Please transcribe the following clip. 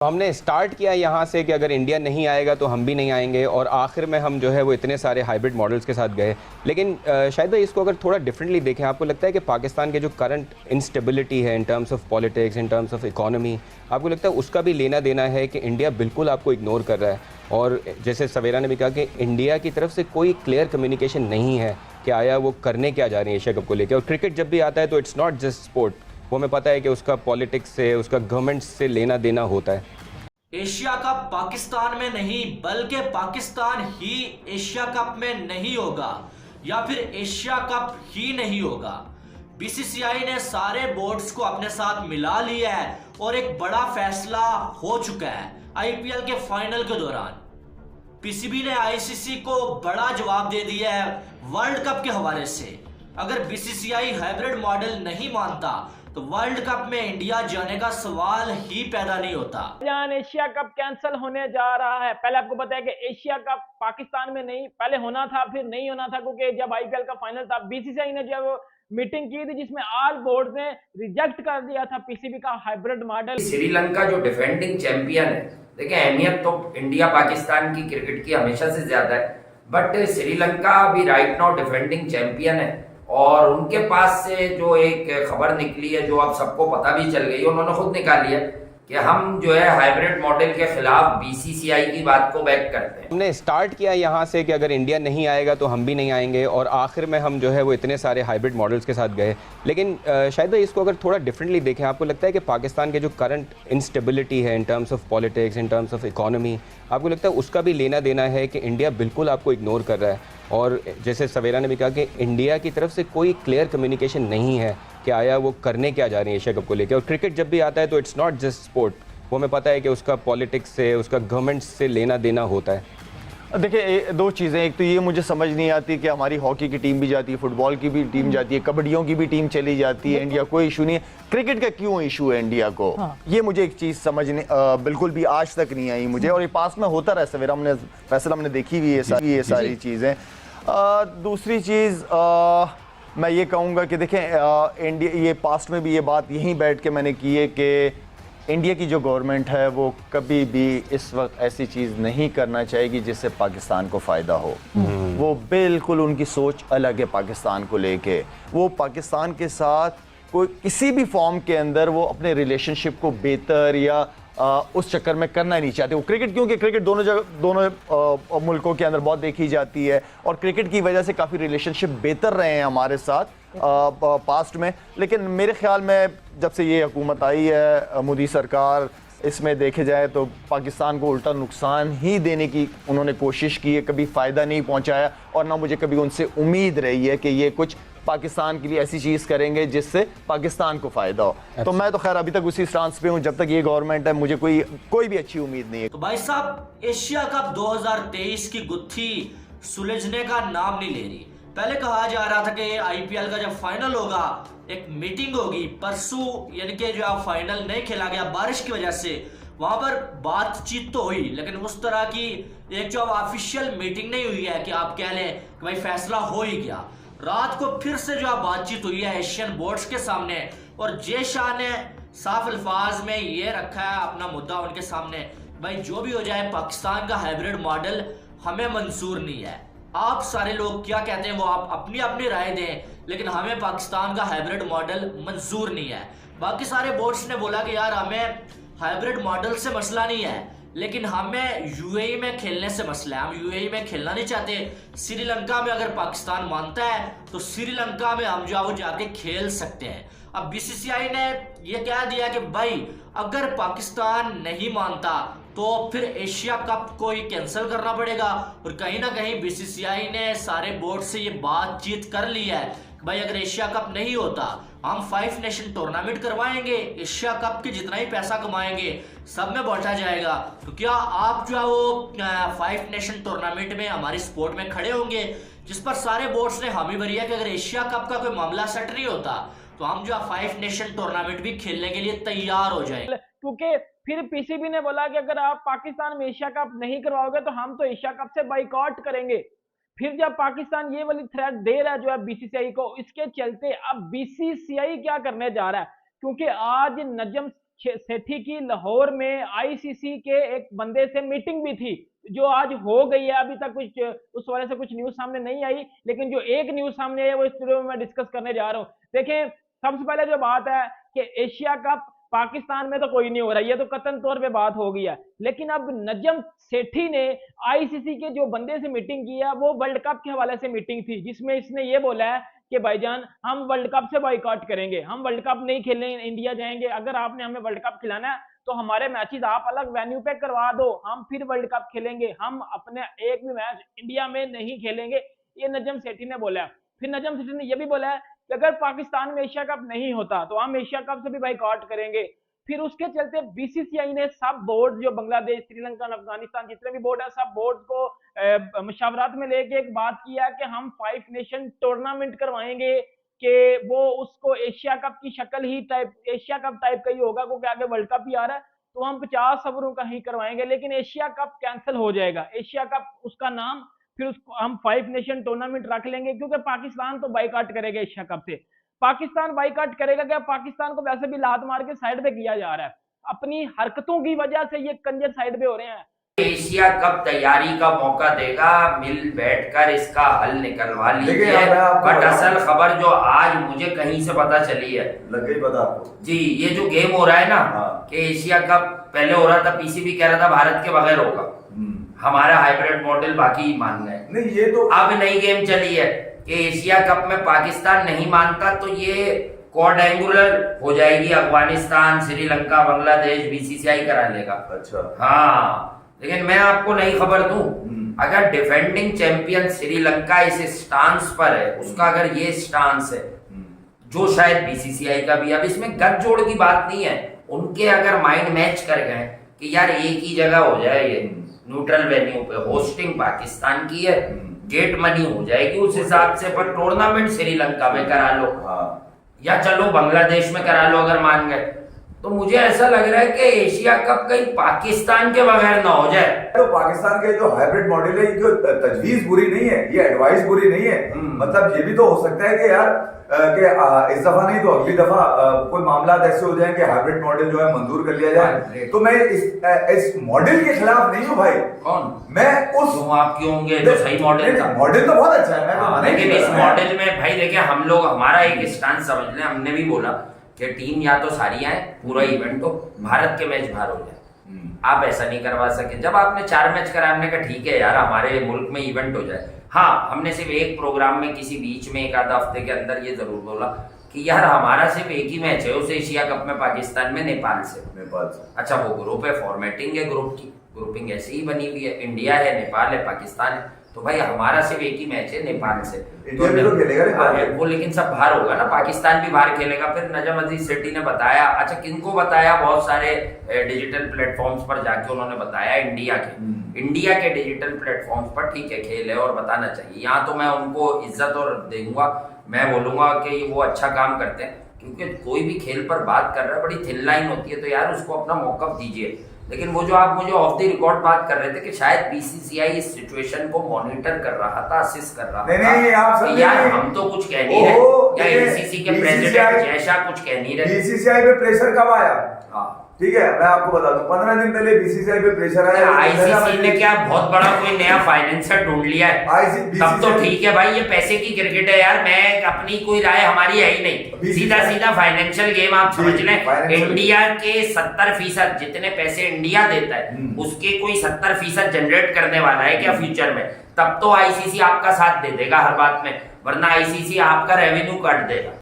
तो हमने स्टार्ट किया यहाँ से कि अगर इंडिया नहीं आएगा तो हम भी नहीं आएंगे, और आखिर में हम जो है वो इतने सारे हाइब्रिड मॉडल्स के साथ गए। लेकिन शायद भाई इसको अगर थोड़ा डिफरेंटली देखें, आपको लगता है कि पाकिस्तान के जो करंट इंस्टेबिलिटी है in terms of politics, in terms of economy, आपको लगता है उसका भी लेना देना है कि इंडिया बिल्कुल आपको इग्नोर कर रहा है? और जैसे सवेरा ने भी कहा कि इंडिया की तरफ से कोई क्लियर कम्युनिकेशन नहीं है कि आया वो करने क्या जा रही है एशिया कप को लेकर। और क्रिकेट जब भी आता है तो इट्स नॉट जस्ट स्पोर्ट, वो हमें पता है कि उसका पॉलिटिक्स से, उसका गवर्नमेंट से लेना देना होता है। एशिया कप पाकिस्तान में नहीं बल्कि पाकिस्तान ही एशिया कप में नहीं होगा, या फिर एशिया कप ही नहीं होगा। बीसीसीआई ने सारे बोर्ड्स को अपने साथ मिला लिया है और एक बड़ा फैसला हो चुका है। आईपीएल के फाइनल के दौरान पीसीबी ने आईसीसी को बड़ा जवाब दे दिया है वर्ल्ड कप के हवाले से। अगर बीसीसीआई हाइब्रिड मॉडल नहीं मानता तो वर्ल्ड कप में इंडिया जाने का सवाल ही पैदा नहीं होता। एशिया कप कैंसिल होने जा रहा है। पहले आपको पता है कि एशिया कप पाकिस्तान में नहीं, पहले होना था फिर नहीं होना था, क्योंकि जब आईपीएल का फाइनल था बीसीसीआई ने जब मीटिंग की थी जिसमें ऑल बोर्ड ने रिजेक्ट कर दिया था पीसीबी का हाइब्रिड मॉडल। श्रीलंका जो डिफेंडिंग चैंपियन है, देखिए अहमियत तो इंडिया पाकिस्तान की क्रिकेट की हमेशा से ज्यादा है, बट श्रीलंका भी राइट नाउ डिफेंडिंग चैंपियन है और उनके पास से जो एक खबर निकली है जो आप सबको पता भी चल गई, उन्होंने खुद निकाली है कि हम जो है हाइब्रिड मॉडल के खिलाफ बीसीसीआई की बात को बैक करते हैं। हमने स्टार्ट किया यहाँ से कि अगर इंडिया नहीं आएगा तो हम भी नहीं आएंगे, और आखिर में हम जो है वो इतने सारे हाइब्रिड मॉडल्स के साथ गए। लेकिन शायद भाई इसको अगर थोड़ा डिफरेंटली देखें, आपको लगता है कि पाकिस्तान के जो करंट इंस्टेबिलिटी है in terms of politics, in terms of economy, आपको लगता है उसका भी लेना देना है कि इंडिया बिल्कुल आपको इग्नोर कर रहा है? और जैसे सवेरा ने भी कहा कि इंडिया की तरफ से कोई क्लियर कम्युनिकेशन नहीं है कि आया वो करने क्या जा रही है एशिया कप को लेकर। और क्रिकेट जब भी आता है तो इट्स नॉट जस्ट स्पोर्ट, वो हमें पता है कि उसका पॉलिटिक्स से, उसका गवर्नमेंट से लेना देना होता है। देखिए दो चीज़ें, एक तो ये मुझे समझ नहीं आती कि हमारी हॉकी की टीम भी जाती है, फुटबॉल की भी टीम जाती है, कबड्डियों की भी टीम चली जाती है, इंडिया कोई इशू नहीं है। क्रिकेट का क्यों इशू है इंडिया को? ये मुझे एक चीज़ समझने बिल्कुल भी आज तक नहीं आई मुझे, और ये पास में होता रहा सवेरा, हमने फैसला हमने देखी हुई है ये सारी चीज़ें। दूसरी चीज़ मैं ये कहूँगा कि देखें इंडिया, ये पास्ट में भी ये बात यहीं बैठ के मैंने की है कि इंडिया की जो गवर्नमेंट है वो कभी भी इस वक्त ऐसी चीज़ नहीं करना चाहेगी जिससे पाकिस्तान को फ़ायदा हो। वो बिल्कुल उनकी सोच अलग है पाकिस्तान को लेके। वो पाकिस्तान के साथ कोई किसी भी फॉर्म के अंदर वो अपने रिलेशनशिप को बेहतर या उस चक्कर में करना ही नहीं चाहते। वो क्रिकेट, क्योंकि क्रिकेट दोनों मुल्कों के अंदर बहुत देखी जाती है और क्रिकेट की वजह से काफ़ी रिलेशनशिप बेहतर रहे हैं हमारे साथ पास्ट में। लेकिन मेरे ख्याल में जब से ये हुकूमत आई है, मोदी सरकार, इसमें देखे जाए तो पाकिस्तान को उल्टा नुकसान ही देने की उन्होंने कोशिश की है, कभी फ़ायदा नहीं पहुंचाया। और ना मुझे कभी उनसे उम्मीद रही है कि ये कुछ पाकिस्तान के लिए ऐसी चीज़ करेंगे जिससे पाकिस्तान को फ़ायदा हो। तो मैं तो खैर अभी तक उसी स्टांस पे हूँ, जब तक ये गवर्नमेंट है मुझे कोई भी अच्छी उम्मीद नहीं है। तो भाई साहब, एशिया कप 2023 की गुत्थी सुलझने का नाम नहीं ले रही। पहले कहा जा रहा था कि आईपीएल का जब फाइनल होगा एक मीटिंग होगी, परसों यानी कि जो फाइनल नहीं खेला गया बारिश की वजह से, वहां पर बातचीत तो हुई लेकिन उस तरह की एक जो ऑफिशियल मीटिंग नहीं हुई है कि आप कह लें कि भाई फैसला हो ही गया। रात को फिर से जो बातचीत हुई है एशियन बोर्ड्स के सामने, और जय शाह ने साफ अल्फाज में ये रखा है अपना मुद्दा उनके सामने, भाई जो भी हो जाए पाकिस्तान का हाइब्रिड मॉडल हमें मंजूर नहीं है। आप सारे लोग क्या कहते हैं वो आप अपनी अपनी राय दें, लेकिन हमें पाकिस्तान का हाइब्रिड मॉडल मंजूर नहीं है। बाकी सारे बोर्ड्स ने बोला कि यार हमें हाइब्रिड मॉडल से मसला नहीं है, लेकिन हमें यूएई में खेलने से मसला है, हम यूएई में खेलना नहीं चाहते। श्रीलंका में अगर पाकिस्तान मानता है तो श्रीलंका में हम जो जाके खेल सकते हैं। अब बीसीसीआई ने यह कह दिया कि भाई अगर पाकिस्तान नहीं मानता तो फिर एशिया कप को ही कैंसिल करना पड़ेगा। और कहीं ना कहीं बीसीसीआई ने सारे बोर्ड से ये बातचीत कर ली है कि भाई अगर एशिया कप नहीं होता हम 5 नेशन टूर्नामेंट करवाएंगे, एशिया कप के जितना ही पैसा कमाएंगे सब में बांटा जाएगा। तो क्या आप जो है वो 5 नेशन टूर्नामेंट में हमारी स्पोर्ट में खड़े होंगे? जिस पर सारे बोर्ड्स ने हामी भरी है कि अगर एशिया कप का कोई मामला सेट नहीं होता तो हम जो 5 नेशन टूर्नामेंट भी खेलने के लिए तैयार हो जाएंगे। क्योंकि फिर पीसीबी ने बोला कि अगर आप पाकिस्तान में एशिया कप नहीं करवाओगे तो हम तो एशिया कप से बाइकआउट करेंगे। फिर जब पाकिस्तान ये वाली थ्रेट दे रहा है जो है बीसीसीआई को, इसके चलते अब बीसीसीआई क्या करने जा रहा है, क्योंकि आज नजम सेठी की लाहौर में आईसीसी के एक बंदे से मीटिंग भी थी, जो आज हो गई है। अभी तक कुछ उस वाले से कुछ न्यूज सामने नहीं आई, लेकिन जो एक न्यूज सामने आई है वो इस वीडियो में मैं डिस्कस करने जा रहा हूँ। देखें, सबसे पहले जो बात है कि एशिया कप पाकिस्तान में तो कोई नहीं हो रहा, ये तो कतन तौर पे बात हो गई है। लेकिन अब नजम सेठी ने आईसीसी के जो बंदे से मीटिंग की है वो वर्ल्ड कप के हवाले से मीटिंग थी, जिसमें इसने ये बोला है कि भाईजान हम वर्ल्ड कप से बॉयकॉट करेंगे, हम वर्ल्ड कप नहीं खेलने इंडिया जाएंगे। अगर आपने हमें वर्ल्ड कप खिलाना है तो हमारे मैचेस आप अलग वेन्यू पे करवा दो, हम फिर वर्ल्ड कप खेलेंगे, हम अपने एक भी मैच इंडिया में नहीं खेलेंगे, ये नजम सेठी ने बोला है। फिर नजम सेठी ने यह भी बोला है कि अगर पाकिस्तान में एशिया कप नहीं होता तो हम एशिया कप से भी बाइकआउट करेंगे। फिर उसके चलते बीसीसीआई ने सब बोर्ड, जो बांग्लादेश, श्रीलंका, अफगानिस्तान जितने भी बोर्ड है, सब बोर्ड को मशावरात में लेके एक बात किया कि हम 5 नेशन टूर्नामेंट करवाएंगे, कि वो उसको एशिया कप की शक्ल ही टाइप, एशिया कप टाइप का ही होगा, क्योंकि आगे वर्ल्ड कप ही आ रहा है, तो हम 50 ओवरों का ही करवाएंगे। लेकिन एशिया कप कैंसिल हो जाएगा, एशिया कप उसका नाम, फिर उसको हम 5 नेशन टूर्नामेंट रख लेंगे, क्योंकि पाकिस्तान तो बाइकआउट करेगा एशिया कप से। पाकिस्तान बाइकआउट करेगा क्या? पाकिस्तान को वैसे भी लात मार के साइड पे किया जा रहा है, अपनी हरकतों की वजह से ये कंजर साइड पे हो रहे हैं। एशिया कप तैयारी का मौका देगा, मिल बैठकर इसका हल निकलवा लीजिए। बट असल खबर जो आज मुझे कहीं से पता चली है, लग गई पता आपको जी, ये जो गेम हो रहा है ना कि एशिया कप पहले हो रहा था, पीसीबी कह रहा था भारत के बगैर होगा, हमारा हाइब्रिड मॉडल बाकी मान गए। नहीं, ये तो अब नई गेम चली है कि एशिया कप में पाकिस्तान नहीं मानता तो ये क्वाड्रेंगुलर हो जाएगी, अफगानिस्तान, श्रीलंका, बांग्लादेश, बीसीसीआई करा लेगा। अच्छा, हाँ, लेकिन मैं आपको नई खबर दूं, अगर डिफेंडिंग चैंपियन श्रीलंका इस स्टांस पर है, उसका अगर ये स्टांस है, जो शायद बीसीसीआई का भी, अब इसमें गठजोड़ की बात नहीं है, उनके अगर माइंड मैच कर गए कि यार एक ही जगह हो जाए, ये न्यूट्रल वेन्यू पे, होस्टिंग पाकिस्तान की है, गेट मनी हो जाएगी उस हिसाब से, पर टूर्नामेंट श्रीलंका में करा लो या चलो बांग्लादेश में करा लो अगर मान गए, तो मुझे ऐसा लग रहा है कि एशिया कप कहीं पाकिस्तान के बगैर ना हो जाए। तो पाकिस्तान के जो हाइब्रिड मॉडल है, जो तजवीज बुरी नहीं है, ये एडवाइस बुरी नहीं है। मतलब ये भी तो हो सकता है कि यार कि इस दफा नहीं तो अगली दफा कोई मामला ऐसे हो जाए कि हाइब्रिड मॉडल जो है मंजूर कर लिया जाए। तो मैं इस मॉडल के खिलाफ नहीं हूँ भाई। कौन? मैं उस आप क्यों होंगे? जो सही मॉडल था, मॉडल तो बहुत अच्छा है, लेकिन इस मॉडल में भाई देखिए, हम लोग, हमारा एक स्टांस समझ लें, हमने भी बोला कि टीम या तो सारी आए, पूरा इवेंट हो, भारत के मैच बाहर हो जाए। आप ऐसा नहीं करवा सके। जब आपने 4 मैच करा, हमने कहा ठीक है यार, हमारे मुल्क में इवेंट हो जाए। हाँ, हमने सिर्फ एक प्रोग्राम में किसी बीच में एक आधा हफ्ते के अंदर ये जरूर बोला कि यार हमारा सिर्फ एक ही मैच है उस एशिया कप में, पाकिस्तान में, नेपाल से। अच्छा, वो ग्रुप है, फॉर्मेटिंग है ग्रुप की, ग्रुपिंग ऐसे ही बनी हुई है, इंडिया है, नेपाल है, पाकिस्तान है, तो भाई हमारा सिर्फ एक ही मैच है नेपाल से, तो खेलेगा वो, लेकिन सब बाहर होगा ना, पाकिस्तान भी बाहर खेलेगा। फिर नजम अजीज सेठी ने बताया, अच्छा किनको बताया, बहुत सारे डिजिटल प्लेटफॉर्म्स पर जाके उन्होंने बताया, इंडिया के डिजिटल प्लेटफॉर्म्स पर, ठीक है खेल है और बताना चाहिए, यहाँ तो मैं उनको इज्जत और दूंगा, मैं बोलूंगा कि वो अच्छा काम करते हैं, क्योंकि कोई भी खेल पर बात कर रहा है, बड़ी थिन लाइन होती है, तो यार उसको अपना मौका दीजिए। लेकिन वो जो आप मुझे ऑफ द रिकॉर्ड बात कर रहे थे कि शायद बीसीसीआई इस सिचुएशन को मॉनिटर कर रहा था, असिस्ट कर रहा था, नहीं, आप यार हम तो कुछ कह नहीं रहे, या एमसीसी के प्रेसिडेंट जैसा कुछ कह नहीं रहे। बीसीसीआई पे प्रेशर कब आया? ठीक है, मैं आपको बता दूं, 15 दिन पहले बीसीसीआई पे प्रेशर आया। आईसीसी ने क्या बहुत बड़ा कोई नया फाइनेंसर ढूंढ लिया है? तब तो ठीक है भाई, ये पैसे की क्रिकेट है यार, मैं अपनी कोई राय हमारी है ही नहीं, सीधा फाइनेंशियल गेम आप समझ लें। इंडिया के 70% जितने पैसे इंडिया देता है, उसके कोई 70% जनरेट करने वाला है क्या फ्यूचर में? तब तो आईसीसी आपका साथ दे देगा हर बात में, वरना आईसीसी आपका रेवेन्यू काट देगा।